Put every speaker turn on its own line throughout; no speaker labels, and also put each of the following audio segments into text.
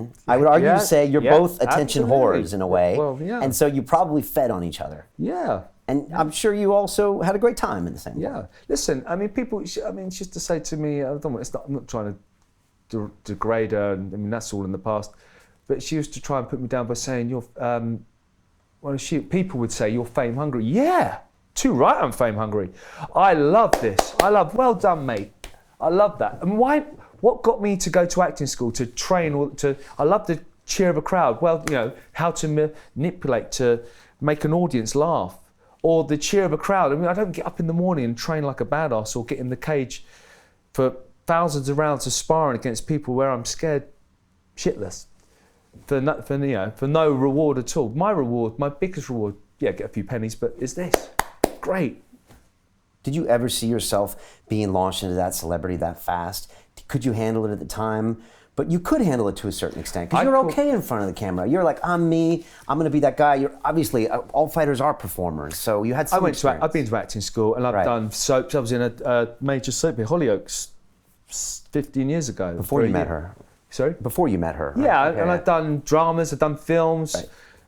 attention. I would argue to say you're both attention whores in a way.
Well, yeah.
And so you probably fed on each other.
Yeah.
And I'm sure you also had a great time in the same way.
Yeah. Listen, I mean, people, she used to say to me, I'm not trying to degrade her, and I mean, that's all in the past. But she used to try and put me down by saying, people would say, you're fame hungry. Yeah, too right, I'm fame hungry. I love this. Well done, mate. I love that. And what got me to go to acting school, to train, I love the cheer of a crowd. Well, how to manipulate, to make an audience laugh. Or the cheer of a crowd. I mean, I don't get up in the morning and train like a badass or get in the cage for thousands of rounds of sparring against people where I'm scared shitless for no reward at all. My biggest reward, get a few pennies, but is this. Great.
Did you ever see yourself being launched into that celebrity that fast? Could you handle it at the time? But you could handle it to a certain extent because you're okay in front of the camera. You're like, I'm me. I'm going to be that guy. You're obviously all fighters are performers, so you had some experience.
I've been to acting school and I've done soaps. I was in a major soap in Hollyoaks 15 years ago.
Before you met her.
Sorry?
Before you met her. Right?
Yeah, and I've done dramas. I've done films,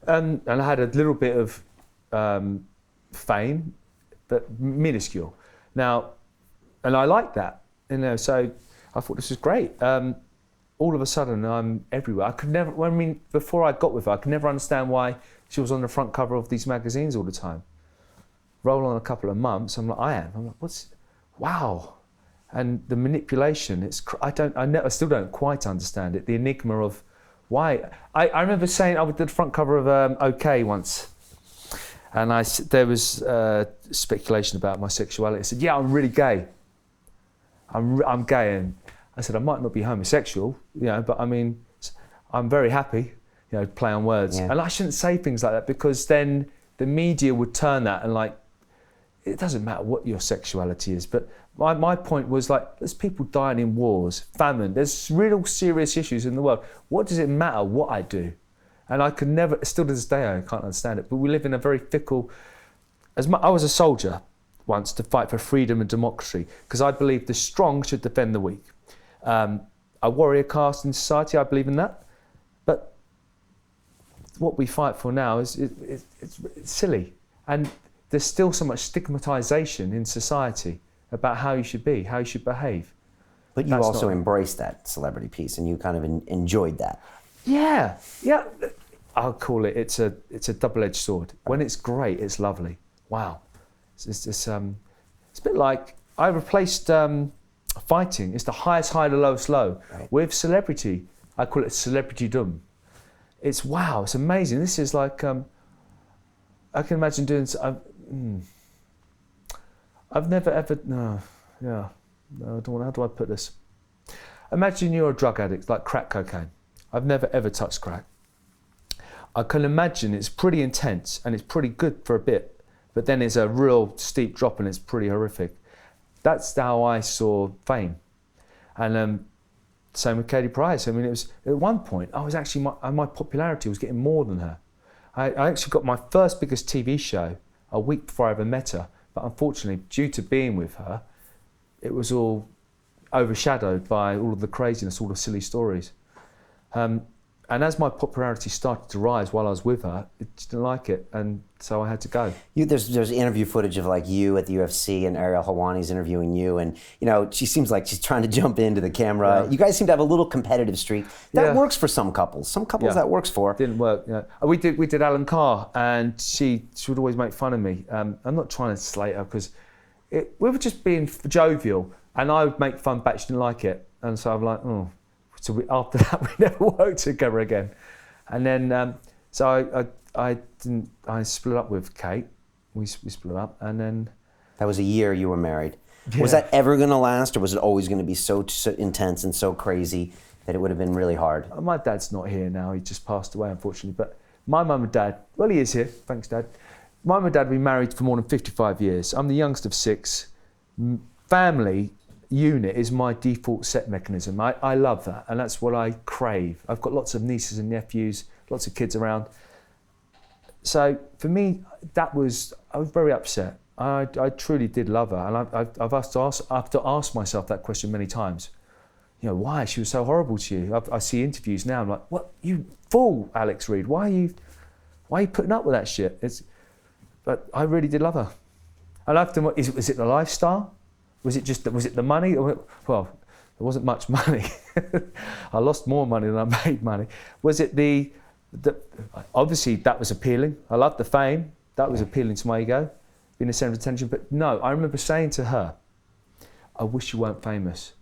and I had a little bit of fame, but minuscule. Now, and I liked that. So I thought this was great. All of a sudden, I'm everywhere. Before I got with her, I could never understand why she was on the front cover of these magazines all the time. Roll on a couple of months, I'm like, wow. And the manipulation, I still don't quite understand it. The enigma of why. I remember saying I did the front cover of OK once, and there was speculation about my sexuality. I said, yeah, I'm really gay. I'm gay, and I said, I might not be homosexual, but I mean, I'm very happy, play on words. Yeah. And I shouldn't say things like that because then the media would turn that and it doesn't matter what your sexuality is. But my point was there's people dying in wars, famine, there's real serious issues in the world. What does it matter what I do? And I could never, still to this day, I can't understand it, but we live in a very fickle, I was a soldier once to fight for freedom and democracy because I believe the strong should defend the weak. A warrior caste in society, I believe in that. But what we fight for now it's silly. And there's still so much stigmatization in society about how you should be, how you should behave.
But you also embraced that celebrity piece and you kind of enjoyed that.
Yeah. I'll call it, it's a double-edged sword. When it's great, it's lovely. Wow. It's a bit like, I replaced fighting, it's the highest high, the lowest low. Right. With celebrity, I call it celebrity-dom. It's wow, it's amazing. This is like, I can imagine doing, I've never ever, no, I don't want, how do I put this? Imagine you're a drug addict, like crack cocaine. I've never ever touched crack. I can imagine it's pretty intense and it's pretty good for a bit, but then it's a real steep drop and it's pretty horrific. That's how I saw fame. And same with Katie Price. I mean, it was at one point, I was actually, my popularity was getting more than her. I actually got my first biggest TV show a week before I ever met her, but unfortunately, due to being with her, it was all overshadowed by all of the craziness, all the silly stories. And as my popularity started to rise while I was with her, I just didn't like it, and so I had to go.
There's interview footage of you at the UFC and Ariel Helwani's interviewing you, and she seems like she's trying to jump into the camera. Yeah. You guys seem to have a little competitive streak. That works for some couples. Some couples that works for.
Didn't work. Yeah. We did Alan Carr, and she would always make fun of me. I'm not trying to slate her because we were just being jovial, and I would make fun back. She didn't like it, and so I'm like, oh. So after that, we never worked together again. And then, so I split up with Kate. We split up, and then...
That was a year you were married. Yeah. Was that ever going to last, or was it always going to be so intense and so crazy that it would have been really hard?
My dad's not here now. He just passed away, unfortunately. But my mum and dad, well, he is here. Thanks, Dad. My mum and dad have been married for more than 55 years. I'm the youngest of 6. Family unit is my default set mechanism. I love that, and that's what I crave. I've got lots of nieces and nephews, lots of kids around. So for me, I was very upset. I truly did love her, and I've had to ask myself that question many times. you know, why she was so horrible to you. I see interviews now. I'm like, what, you fool, Alex Reid? Why are you putting up with that shit? But I really did love her. I loved her. Was it the lifestyle? Was it the money? Well, there wasn't much money. I lost more money than I made money. Was it the obviously that was appealing. I loved the fame. That was appealing to my ego, being the centre of attention. But no, I remember saying to her, I wish you weren't famous.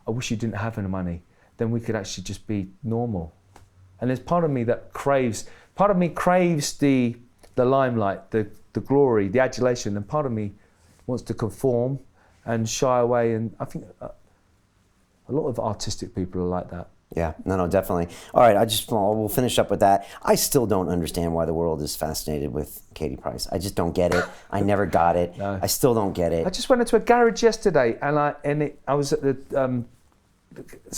I wish you didn't have any money. Then we could actually just be normal. And there's part of me that craves the limelight, the glory, the adulation, and part of me wants to conform and shy away. And I think a lot of artistic people are like that.
Yeah, no, definitely. All right, we'll finish up with that. I still don't understand why the world is fascinated with Katie Price. I just don't get it. I never got it. No. I still don't get it.
I just went into a garage yesterday, and I was at the.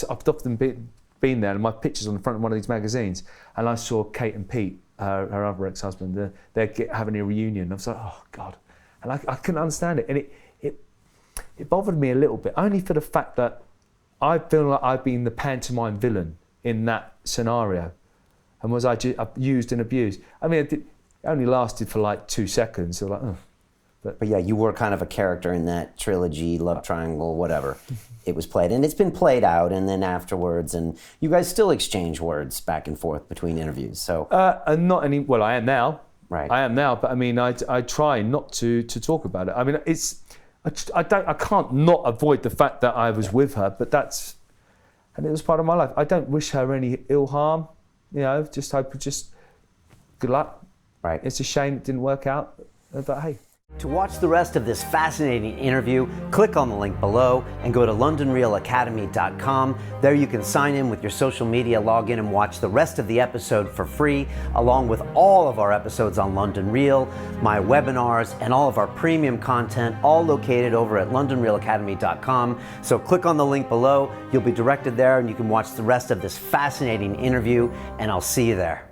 I've often been there, and my picture's on the front of one of these magazines, and I saw Kate and Pete, her other ex-husband. They're having a reunion. I was like, oh God, and I couldn't understand it, and it bothered me a little bit, only for the fact that I feel like I've been the pantomime villain in that scenario. And was I used and abused? I mean, it only lasted for like 2 seconds. So like, oh. But
yeah, you were kind of a character in that trilogy, love triangle, whatever. It was played. And it's been played out, and then afterwards, and you guys still exchange words back and forth between interviews. So
and not any, well, I am now.
Right.
I am now, but I mean, I try not to talk about it. I mean, I can't not avoid the fact that I was with her, but and it was part of my life. I don't wish her any ill harm, you know, just hope, good luck.
Right.
It's a shame it didn't work out, but hey.
To watch the rest of this fascinating interview, click on the link below and go to londonreelacademy.com. There you can sign in with your social media, log in and watch the rest of the episode for free, along with all of our episodes on London Real, my webinars, and all of our premium content, all located over at londonreelacademy.com. So click on the link below, you'll be directed there and you can watch the rest of this fascinating interview, and I'll see you there.